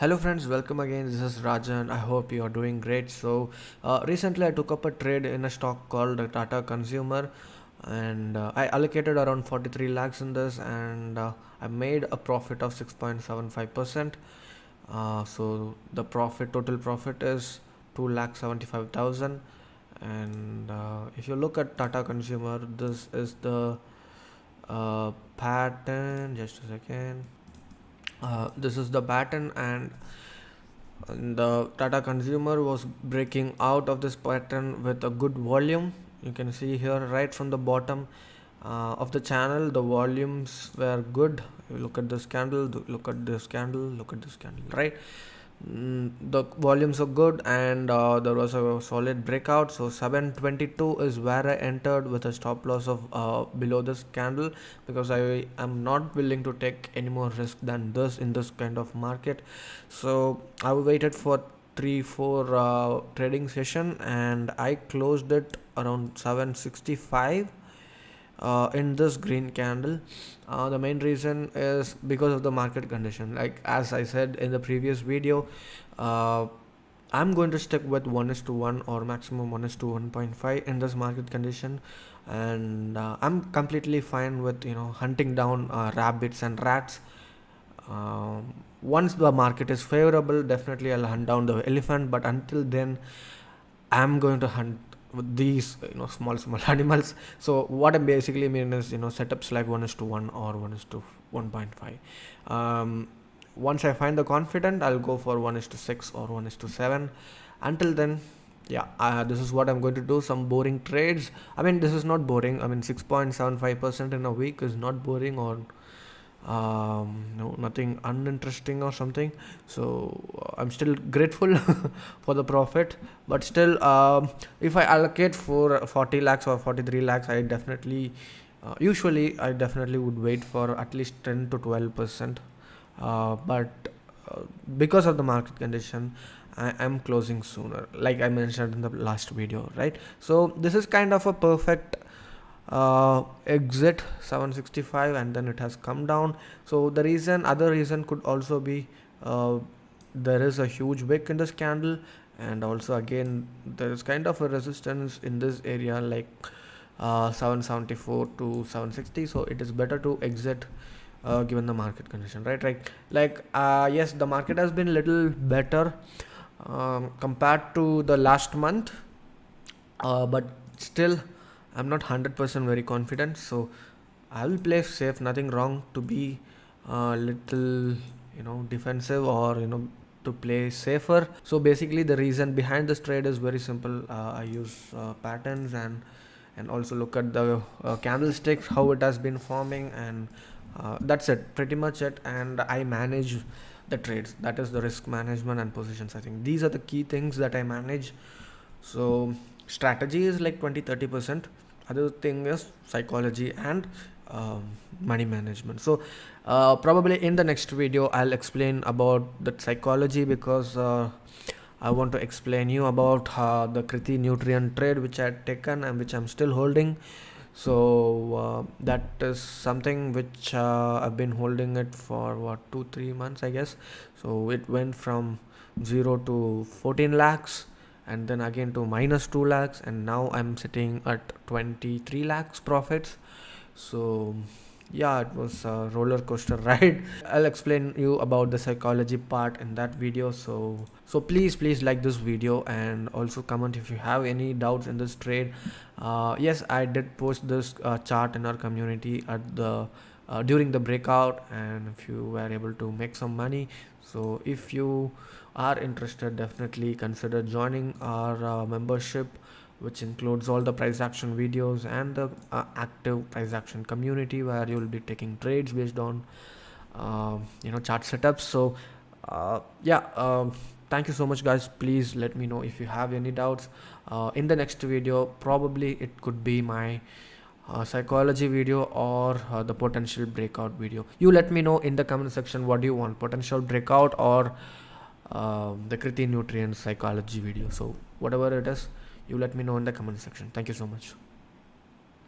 Hello friends, welcome again. This is Rajan. I hope you are doing great. Recently I took up a trade in a stock called Tata Consumer, and I allocated around 43 lakhs in this, and I made a profit of 6.75%. The total profit is 2,75,000. And if you look at Tata Consumer, this is the pattern. Just a second. This is the pattern, and the Tata Consumer was breaking out of this pattern with a good volume. You can see here right from the bottom of the channel, the volumes were good. You look at this candle, look at this candle, look at this candle, right? The volumes are good, and there was a solid breakout. So 722 is where I entered with a stop loss of below this candle, because I am not willing to take any more risk than this in this kind of market. So I waited for 3-4 trading session, and I closed it around 765 in this green candle. The main reason is because of the market condition. Like as I said in the previous video, I'm going to stick with 1:1 or maximum 1:1.5 in this market condition, and I'm completely fine with hunting down rabbits and rats. Once the market is favorable, definitely I'll hunt down the elephant, but until then I'm going to hunt with these small animals. So what I basically mean is setups like 1:1 or 1:1.5. Once I find the confident, I'll go for 1:6 or 1:7. Until then, yeah, this is what I'm going to do. Some boring trades. I mean, this is not boring. I mean, 6.75% in a week is not boring, or no, nothing uninteresting or something. So I'm still grateful for the profit, but still, if I allocate for 40 lakhs or 43 lakhs, I definitely usually I definitely would wait for at least 10 to 12%, but because of the market condition, I am closing sooner, like I mentioned in the last video, right? So this is kind of a perfect exit 765, and then it has come down. So the other reason could also be there is a huge wick in this candle, and also again there is kind of a resistance in this area, like 774 to 760. So it is better to exit given the market condition, right? Like yes, the market has been little better compared to the last month, but still I'm not 100% very confident. So I will play safe. Nothing wrong to be little defensive, or to play safer. So basically the reason behind this trade is very simple. I use patterns, and also look at the candlesticks, how it has been forming, and that's it, pretty much it. And I manage the trades. That is the risk management and positions. I think these are the key things that I manage. So strategy is like 20-30%. Other thing is psychology and money management. So probably in the next video I'll explain about the psychology, because I want to explain you about the Kriti nutrient trade which I had taken and which I'm still holding. So that is something which I've been holding it for 2-3 months, I guess. So it went from 0 to 14 lakhs, and then again to minus 2 lakhs, and now I'm sitting at 23 lakhs profits. So yeah, it was a roller coaster ride. I'll explain you about the psychology part in that video. So please like this video, and also comment if you have any doubts in this trade. Yes, I did post this chart in our community at the during the breakout, and if you were able to make some money. So if you are interested, definitely consider joining our membership, which includes all the price action videos and the active price action community, where you will be taking trades based on chart setups. So thank you so much, guys. Please let me know if you have any doubts. In the next video, probably it could be my psychology video or the potential breakout video. You let me know in the comment section, what do you want, potential breakout or the Kriti nutrient psychology video. So whatever it is, you let me know in the comment section. Thank you so much.